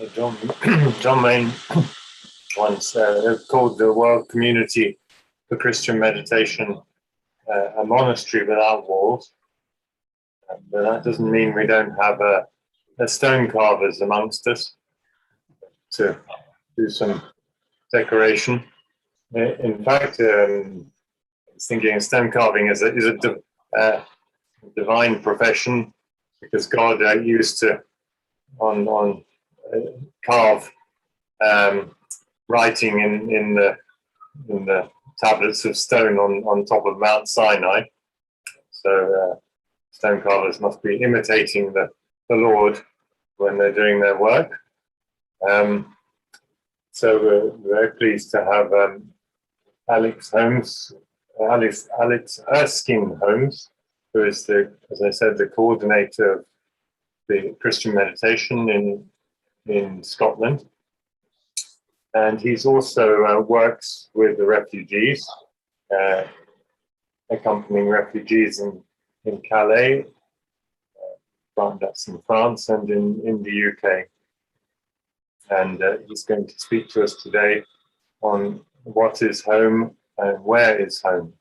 John, John Main once called the World Community for Christian Meditation a monastery without walls. But that doesn't mean we don't have stone carvers amongst us to do some decoration. In fact, I was thinking stone carving is a divine profession, because God used to carve writing in the tablets of stone on top of Mount Sinai. So stone carvers must be imitating the Lord when they're doing their work. So we're very pleased to have Alex Erskine Holmes, who is as I said, the coordinator of the Christian meditation in Scotland. And he's also works with the refugees, accompanying refugees in Calais, that's in France, and in the UK. And he's going to speak to us today on what is home and where is home.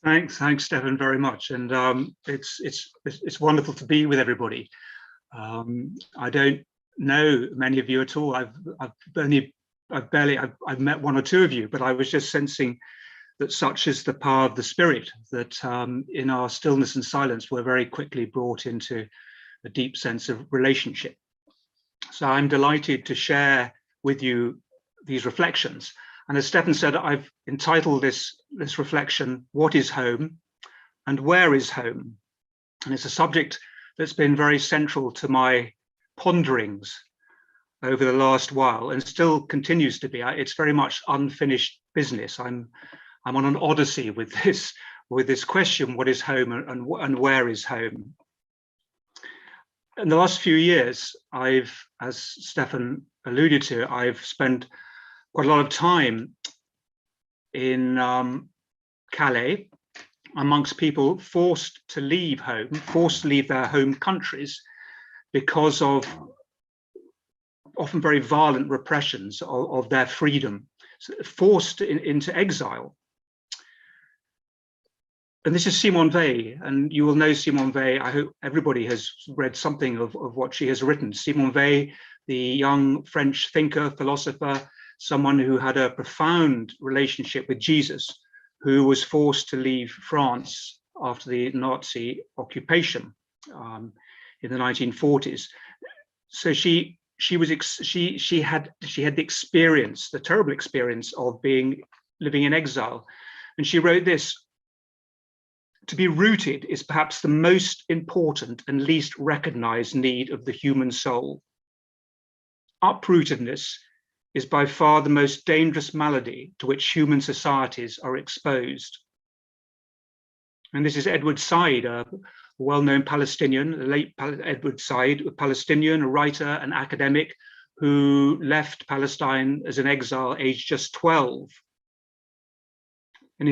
Thanks, Stephen, very much. And it's wonderful to be with everybody. I don't know many of you at all. I've met one or two of you, but I was just sensing that such is the power of the Spirit, that in our stillness and silence, we're very quickly brought into a deep sense of relationship. So I'm delighted to share with you these reflections. And as Stephen said, I've entitled this reflection, "What is Home and Where is Home?" And it's a subject that's been very central to my ponderings over the last while, and still continues to be. It's very much unfinished business. I'm on an odyssey with this question: what is home and where is home? In the last few years, as Stephen alluded to, I've spent quite a lot of time in Calais, amongst people forced to leave home, forced to leave their home countries because of often very violent repressions of their freedom, forced into exile. And this is Simone Weil, and you will know Simone Weil. I hope everybody has read something of what she has written. Simone Weil, the young French thinker, philosopher, someone who had a profound relationship with Jesus, who was forced to leave France after the Nazi occupation in the 1940s. So she had the experience, the terrible experience of living in exile, and she wrote this: "To be rooted is perhaps the most important and least recognized need of the human soul. Uprootedness is by far the most dangerous malady to which human societies are exposed." And this is Edward Said, a well-known Palestinian, the late Edward Said, a Palestinian, a writer, an academic, who left Palestine as an exile aged just 12. In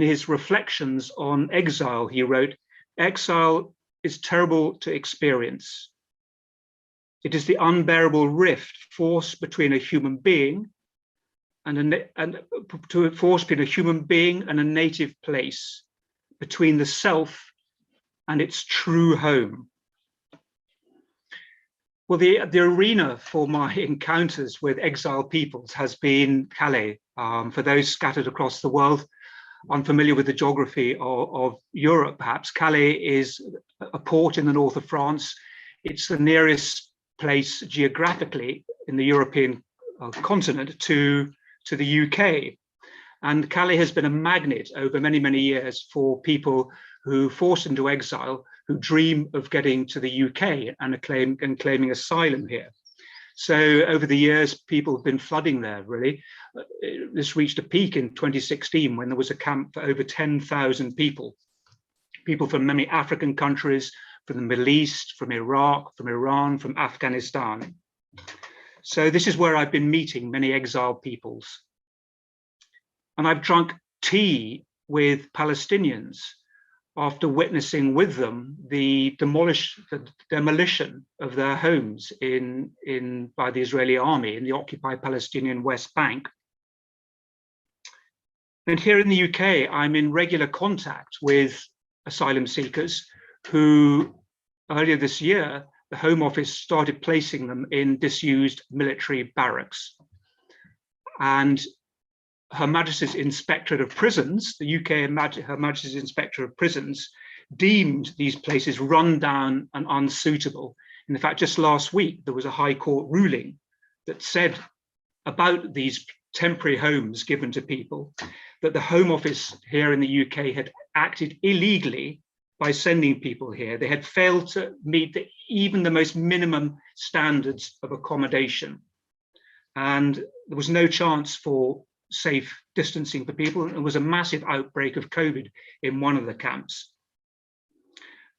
his reflections on exile, he wrote, "Exile is terrible to experience. It is the unbearable rift forced between a human being and a native place, between the self and its true home." Well, the arena for my encounters with exiled peoples has been Calais. For those scattered across the world, unfamiliar with the geography of Europe, perhaps, Calais is a port in the north of France. It's the nearest place geographically in the European continent to the UK. And Calais has been a magnet over many, many years for people who forced into exile, who dream of getting to the UK and claiming asylum here. So over the years, people have been flooding there, really. This reached a peak in 2016 when there was a camp for over 10,000 people from many African countries, from the Middle East, from Iraq, from Iran, from Afghanistan. So this is where I've been meeting many exiled peoples. And I've drunk tea with Palestinians after witnessing with them the demolition of their homes by the Israeli army in the occupied Palestinian West Bank. And here in the UK, I'm in regular contact with asylum seekers who, earlier this year, the Home Office started placing them in disused military barracks. And Her Majesty's Inspectorate of Prisons, the UK Her Majesty's Inspectorate of Prisons, deemed these places run down and unsuitable. In fact, just last week, there was a High Court ruling that said about these temporary homes given to people, that the Home Office here in the UK had acted illegally by sending people here. They had failed to meet even the most minimum standards of accommodation. And there was no chance for safe distancing for people. And there was a massive outbreak of COVID in one of the camps.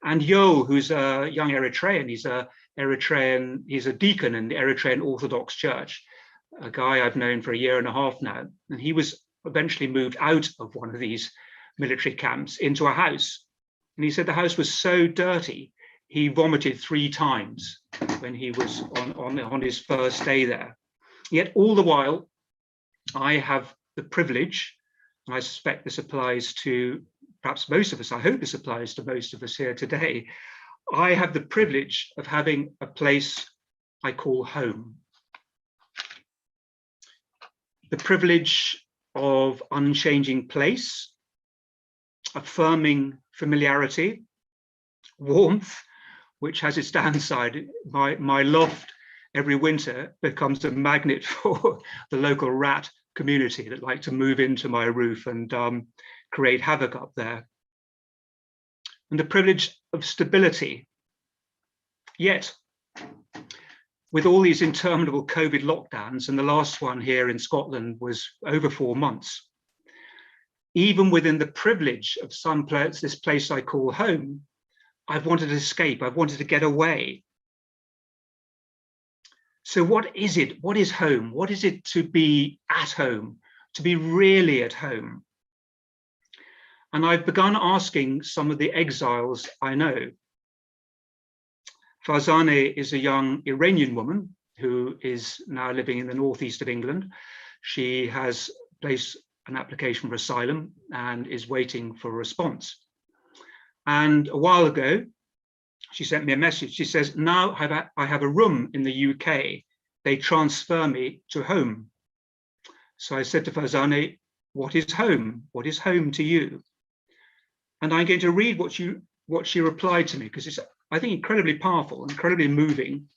And Yoel, who's a young Eritrean, he's a deacon in the Eritrean Orthodox Church, a guy I've known for a year and a half now. And he was eventually moved out of one of these military camps into a house. And he said the house was so dirty, he vomited 3 times when he was on his first day there. Yet all the while, I have the privilege, and I suspect this applies to perhaps most of us, I hope this applies to most of us here today, I have the privilege of having a place I call home. The privilege of unchanging place, affirming familiarity, warmth, which has its downside. My loft every winter becomes a magnet for the local rat community that like to move into my roof and create havoc up there. And the privilege of stability. Yet, with all these interminable COVID lockdowns, and the last one here in Scotland was over 4 months, even within the privilege of some place, this place I call home, I've wanted to escape, I've wanted to get away. So what is it? What is home? What is it to be at home, to be really at home? And I've begun asking some of the exiles I know. Farzaneh is a young Iranian woman who is now living in the northeast of England. She has placed an application for asylum and is waiting for a response. And a while ago, she sent me a message. She says, now I have a room in the UK. They transfer me to home. So I said to Farzaneh, what is home? What is home to you? And I'm going to read what she replied to me, because it's, I think, incredibly powerful, incredibly moving,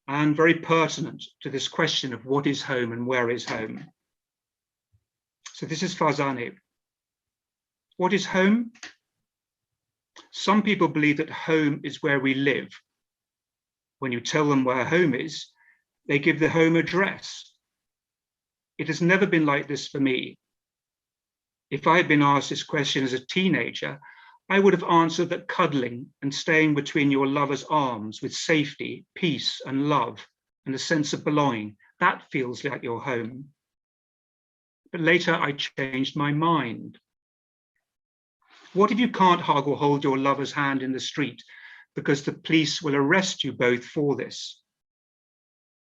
and very pertinent to this question of what is home and where is home. So this is Farzaneh. What is home? Some people believe that home is where we live. When you tell them where home is, they give the home address. It has never been like this for me. If I had been asked this question as a teenager, I would have answered that cuddling and staying between your lover's arms with safety, peace and love and a sense of belonging, that feels like your home. But later I changed my mind. What if you can't hug or hold your lover's hand in the street because the police will arrest you both for this?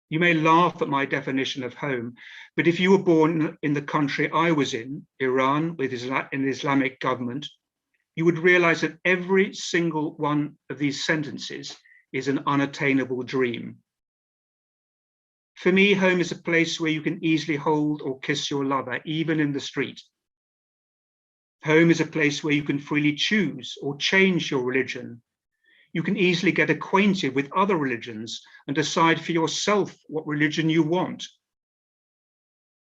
You may laugh at my definition of home, but if you were born in the country I was in, Iran, with an Islamic government, you would realize that every single one of these sentences is an unattainable dream. For me, home is a place where you can easily hold or kiss your lover, even in the street. Home is a place where you can freely choose or change your religion. You can easily get acquainted with other religions and decide for yourself what religion you want.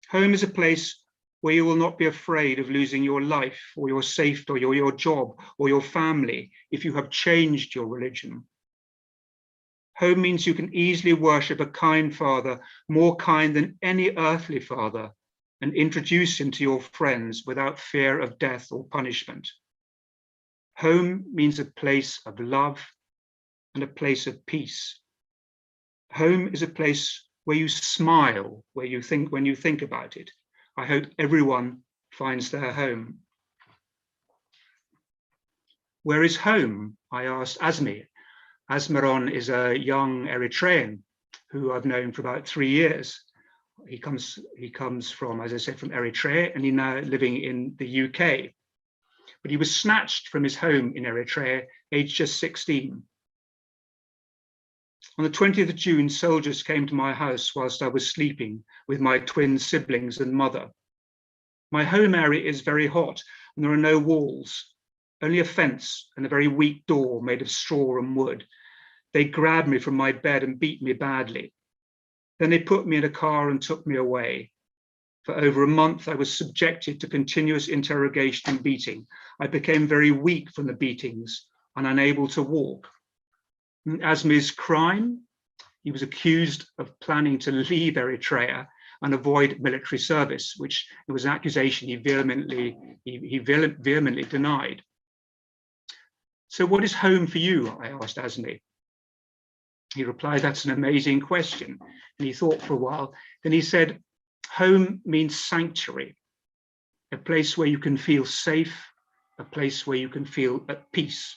Home is a place where you will not be afraid of losing your life or your safety or your job or your family if you have changed your religion. Home means you can easily worship a kind father, more kind than any earthly father, and introduce him to your friends without fear of death or punishment. Home means a place of love and a place of peace. Home is a place where you smile, when you think about it. I hope everyone finds their home. Where is home? I asked Azmi. Asmaron is a young Eritrean who I've known for about 3 years. He comes from, as I said, from Eritrea, and he's now living in the UK. But he was snatched from his home in Eritrea, aged just 16. On the 20th of June, soldiers came to my house whilst I was sleeping with my twin siblings and mother. My home area is very hot, and there are no walls, only a fence and a very weak door made of straw and wood. They grabbed me from my bed and beat me badly. Then they put me in a car and took me away. For over a month, I was subjected to continuous interrogation and beating. I became very weak from the beatings and unable to walk. Asmi's crime, he was accused of planning to leave Eritrea and avoid military service, which it was an accusation he vehemently denied. So what is home for you? I asked Asmi. He replied, that's an amazing question. And he thought for a while. Then he said, home means sanctuary, a place where you can feel safe, a place where you can feel at peace.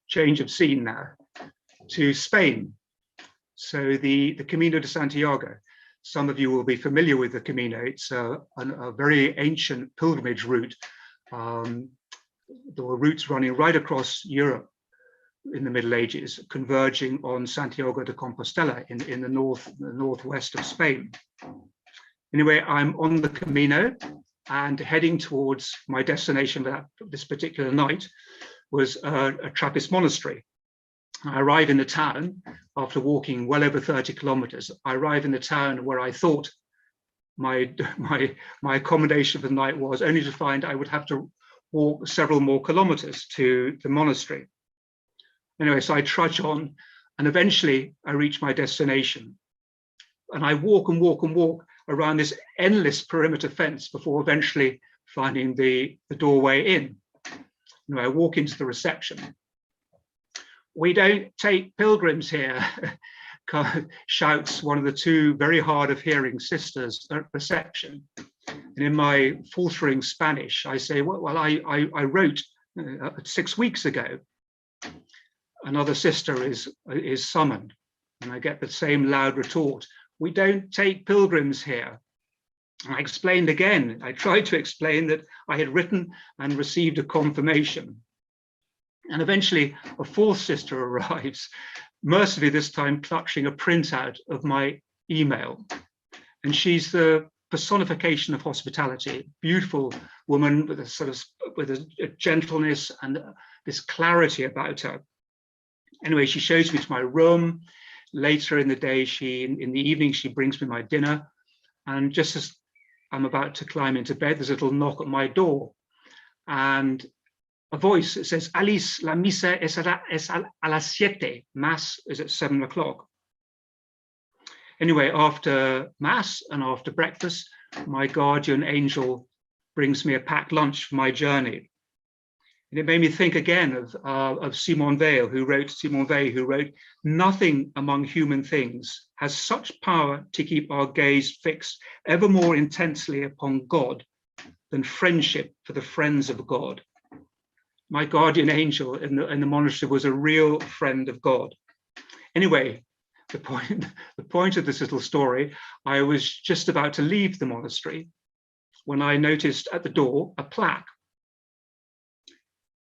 Change of scene now to Spain. So the Camino de Santiago, some of you will be familiar with the Camino. It's a very ancient pilgrimage route. There were routes running right across Europe in the Middle Ages, converging on Santiago de Compostela in the northwest of Spain. Anyway, I'm on the Camino and heading towards my destination for this particular night was a Trappist monastery. I arrive in the town after walking well over 30 kilometers. I arrive in the town where I thought my accommodation for the night was, only to find I would have to walk several more kilometers to the monastery. Anyway, so I trudge on and eventually I reach my destination. And I walk and walk and walk around this endless perimeter fence before eventually finding the doorway in. Anyway, I walk into the reception. We don't take pilgrims here, shouts one of the two very hard of hearing sisters at reception. And in my faltering Spanish, I say, well, I wrote 6 weeks ago. Another sister is summoned, and I get the same loud retort, we don't take pilgrims here. And I explained again, I tried to explain that I had written and received a confirmation. And eventually a fourth sister arrives, mercifully this time clutching a printout of my email. And she's the personification of hospitality, beautiful woman with a gentleness and this clarity about her. Anyway, she shows me to my room. Later in the day, in the evening, she brings me my dinner. And just as I'm about to climb into bed, there's a little knock at my door. And a voice that says, Alice, la misa es a las 7. Mass is at 7 o'clock. Anyway, after Mass and after breakfast, my guardian angel brings me a packed lunch for my journey. And it made me think again of Simone Weil, who wrote, nothing among human things has such power to keep our gaze fixed ever more intensely upon God than friendship for the friends of God. My guardian angel in the monastery was a real friend of God. Anyway, the point of this little story, I was just about to leave the monastery when I noticed at the door a plaque.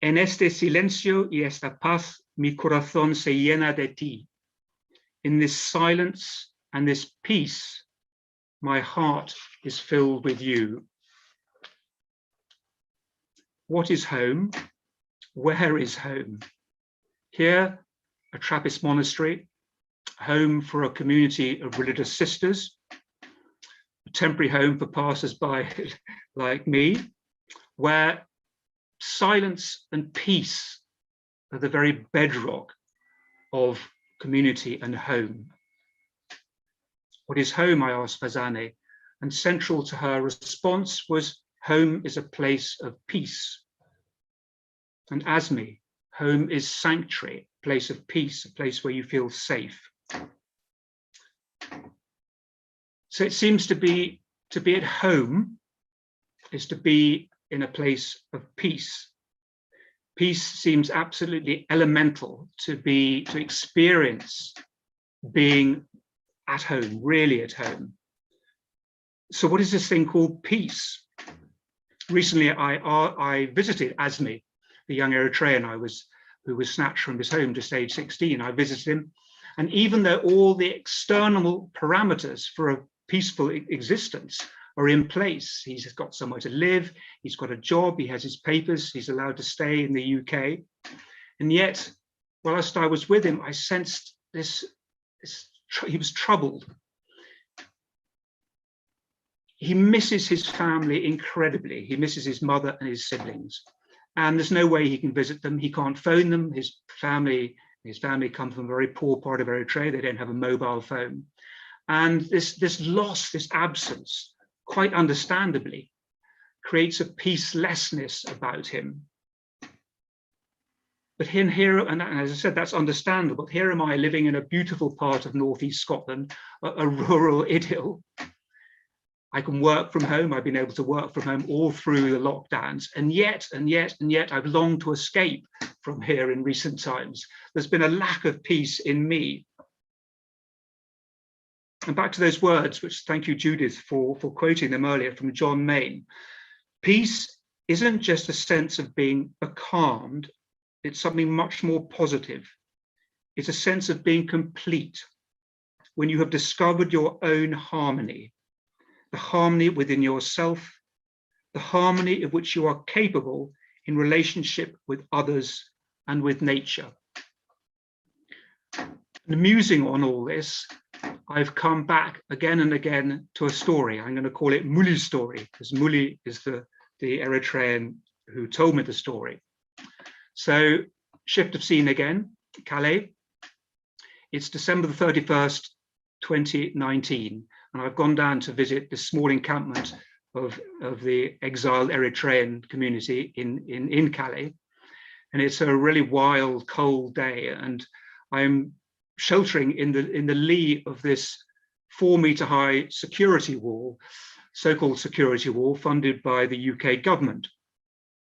En este silencio y esta paz, mi corazón se llena de ti. In this silence and this peace, my heart is filled with you. What is home? Where is home? Here, a Trappist monastery, home for a community of religious sisters, a temporary home for passers-by like me, where silence and peace are the very bedrock of community and home. What is home? I asked Fazane, and central to her response was, home is a place of peace. And Asmi, home is sanctuary, a place of peace, a place where you feel safe. So it seems to be at home is to be in a place of peace. peace seems absolutely elemental to experience being at home, really at home. So what is this thing called peace? Recently, I visited Azmi, the young Eritrean who was snatched from his home just age 16. I visited him. And even though all the external parameters for a peaceful existence are in place, he's got somewhere to live, he's got a job, he has his papers, he's allowed to stay in the UK. And yet, whilst I was with him, I sensed he was troubled. He misses his family incredibly. He misses his mother and his siblings. And there's no way he can visit them. He can't phone them. His family come from a very poor part of Eritrea. They don't have a mobile phone. And this loss, this absence, quite understandably, creates a peacelessness about him. But here, and as I said, that's understandable. Here am I living in a beautiful part of northeast Scotland, a rural idyll. I can work from home. I've been able to work from home all through the lockdowns. And yet, I've longed to escape from here in recent times. There's been a lack of peace in me. And back to those words, which thank you, Judith, for quoting them earlier from John Main. Peace isn't just a sense of being becalmed. It's something much more positive. It's a sense of being complete when you have discovered your own harmony, the harmony within yourself, the harmony of which you are capable in relationship with others and with nature. And musing on all this, I've come back again and again to a story. I'm going to call it Muli's story, because Muli is the Eritrean who told me the story. So, shift of scene again, Calais. It's December the 31st, 2019. And I've gone down to visit this small encampment of the exiled Eritrean community in Calais. And it's a really wild, cold day. And I'm sheltering in the lee of this 4-meter high security wall, so-called security wall, funded by the UK government.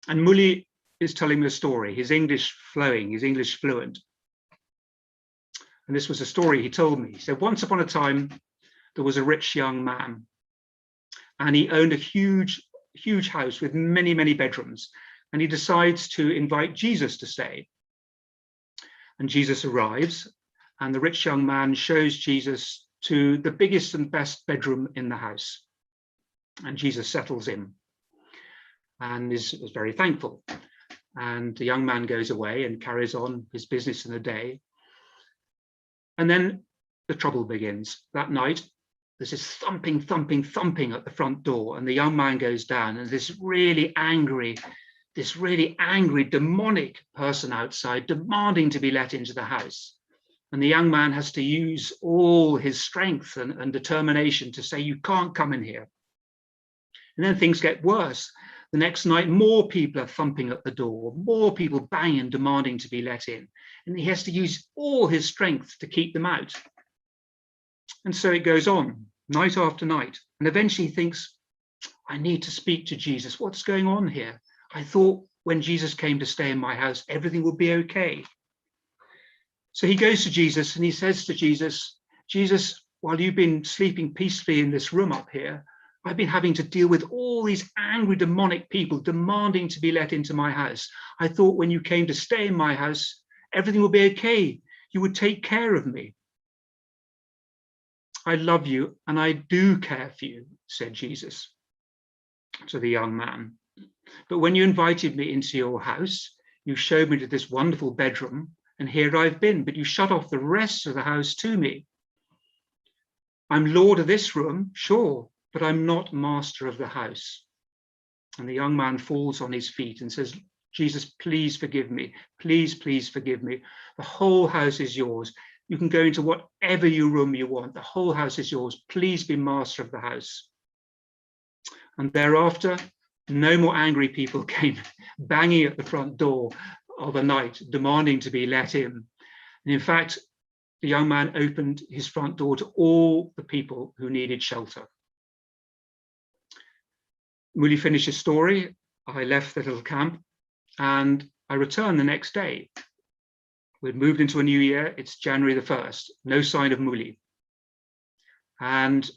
And Muli is telling me a story, his English flowing, his English fluent. And this was a story he told me. He said, once upon a time, there was a rich young man, and he owned a huge house with many, many bedrooms. And he decides to invite Jesus to stay. And Jesus arrives, and the rich young man shows Jesus to the biggest and best bedroom in the house. And Jesus settles in and is very thankful. And the young man goes away and carries on his business in the day. And then the trouble begins. That night, there's this thumping at the front door, and the young man goes down, and this really angry, demonic person outside demanding to be let into the house. And the young man has to use all his strength and determination to say, you can't come in here. And then things get worse. The next night, more people are thumping at the door, more people banging, demanding to be let in. And he has to use all his strength to keep them out. And so it goes on, night after night. And eventually he thinks, I need to speak to Jesus. What's going on here? I thought when Jesus came to stay in my house, everything would be okay. So he goes to Jesus and he says to Jesus, Jesus, while you've been sleeping peacefully in this room up here, I've been having to deal with all these angry, demonic people demanding to be let into my house. I thought when you came to stay in my house, everything would be okay. You would take care of me. I love you and I do care for you, said Jesus to the young man. But when you invited me into your house, you showed me to this wonderful bedroom, and here I've been, but you shut off the rest of the house to me. I'm Lord of this room, sure, but I'm not master of the house. And the young man falls on his feet and says, Jesus, please forgive me. Please, please forgive me. The whole house is yours. You can go into whatever room you want. The whole house is yours. Please be master of the house. And thereafter, no more angry people came banging at the front door of a night, demanding to be let in. And in fact, the young man opened his front door to all the people who needed shelter. Muli finished his story. I left the little camp, and I returned the next day. We'd moved into a new year. It's January the 1st. No sign of Muli. And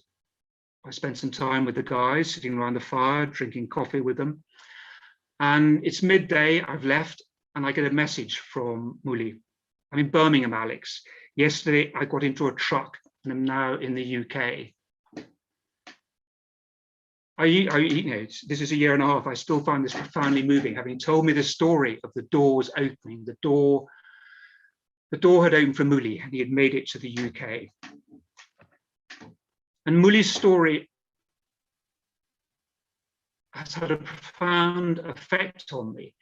I spent some time with the guys, sitting around the fire, drinking coffee with them. And it's midday, I've left, and I get a message from Muli. I'm in Birmingham, Alex. Yesterday, I got into a truck and I'm now in the UK. This is a year and a half. I still find this profoundly moving, having told me the story of the doors opening. The door had opened for Muli and he had made it to the UK. And Muli's story has had a profound effect on me.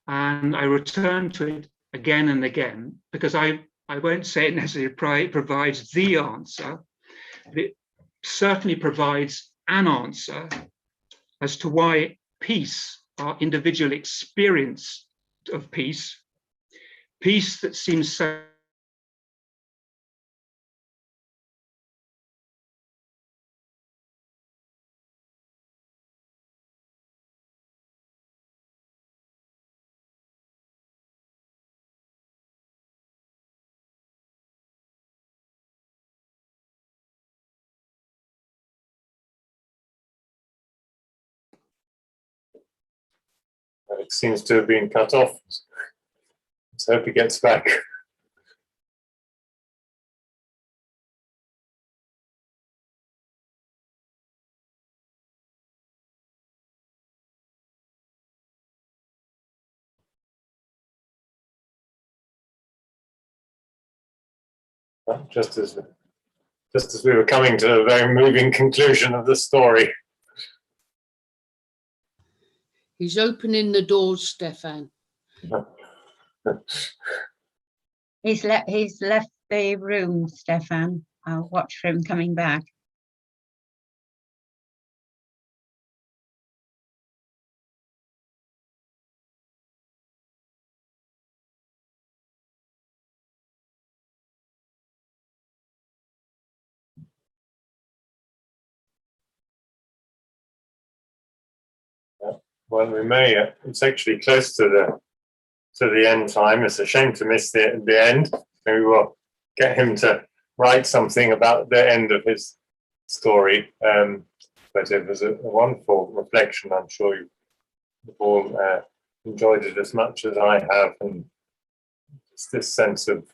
And I return to it again and again, because I won't say it necessarily provides the answer, but it certainly provides an answer as to why peace, our individual experience of peace that seems so It seems to have been cut off. Let's hope he gets back. Just as we were coming to a very moving conclusion of the story. He's opening the doors, Stefan. He's left the room, Stefan. I'll watch for him coming back. Well, we may. It's actually close to the end time. It's a shame to miss the end. Maybe we'll get him to write something about the end of his story. But it was a wonderful reflection. I'm sure you've all enjoyed it as much as I have, and it's this sense of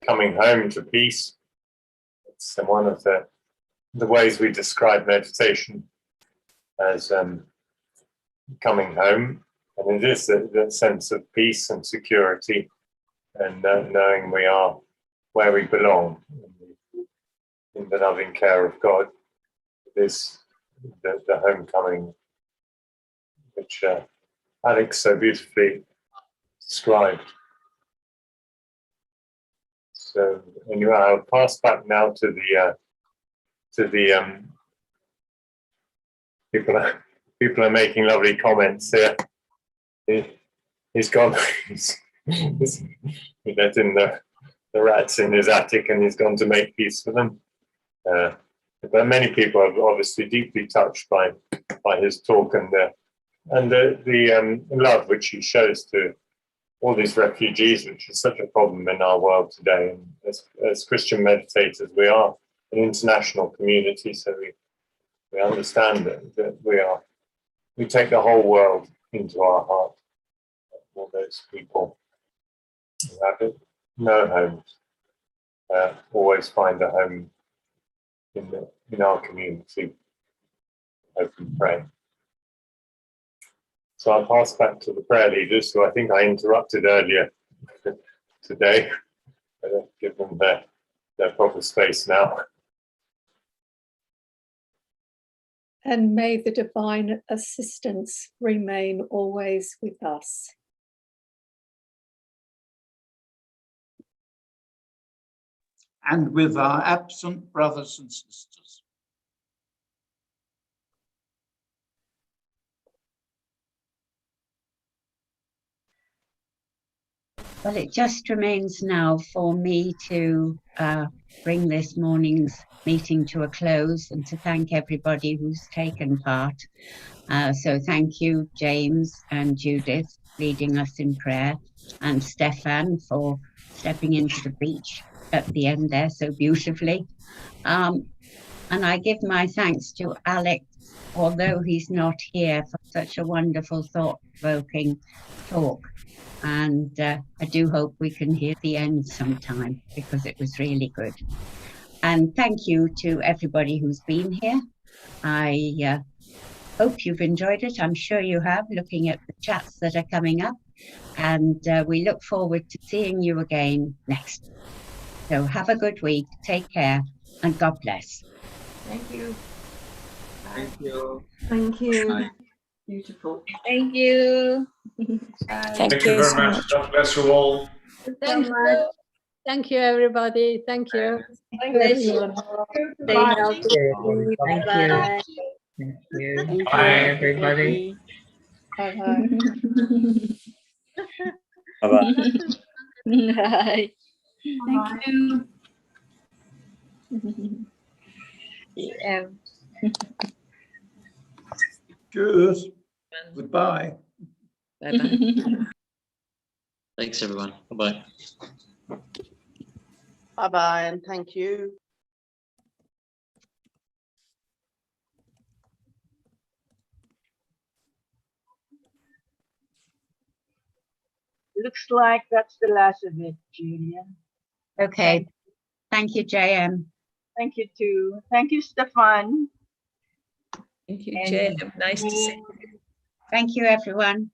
coming home to peace. It's one of the ways we describe meditation as coming home, and it is that sense of peace and security, and knowing we are where we belong in the loving care of God. It is the homecoming, which Alex so beautifully described. So anyway, I'll pass back now to the people are making lovely comments here. He's gone. He let in the rats in his attic, and he's gone to make peace for them. But many people are obviously deeply touched by his talk and the love which he shows to all these refugees, which is such a problem in our world today. And as Christian meditators, we are an international community, so we understand that we take the whole world into our heart. All those people who have no homes always find a home in our community. Hope and pray. So I'll pass back to the prayer leaders, who I think I interrupted earlier today. I'll give them their proper space now. And may the divine assistance remain always with us. And with our absent brothers and sisters. Well, it just remains now for me to bring this morning's meeting to a close and to thank everybody who's taken part. So thank you, James and Judith, leading us in prayer, and Stefan for stepping into the breach at the end there so beautifully. And I give my thanks to Alex, although he's not here, for such a wonderful, thought-provoking talk. And I do hope we can hear the end sometime, because it was really good. And thank you to everybody who's been here. I hope you've enjoyed it. I'm sure you have, looking at the chats that are coming up. And we look forward to seeing you again next. So have a good week, take care, and God bless. Thank you. Thank you. Thank you. Bye. Beautiful. Thank you. Thank Thank you you very so much. much. God bless you all. Thank you. Thank you, everybody. Thank you. Thank you. Stay healthy. Thank you. Bye. Thank you. Bye, everybody. Bye-bye. Bye-bye. Bye. Thank you. Yeah. Cheers. Goodbye. Bye-bye. Thanks, everyone. Bye-bye. Bye-bye and thank you. Looks like that's the last of it, Julia. Okay. Thank you, JM. Thank you too. Thank you, Stefan. Thank you, And Jay. Nice to see you. Thank you, everyone.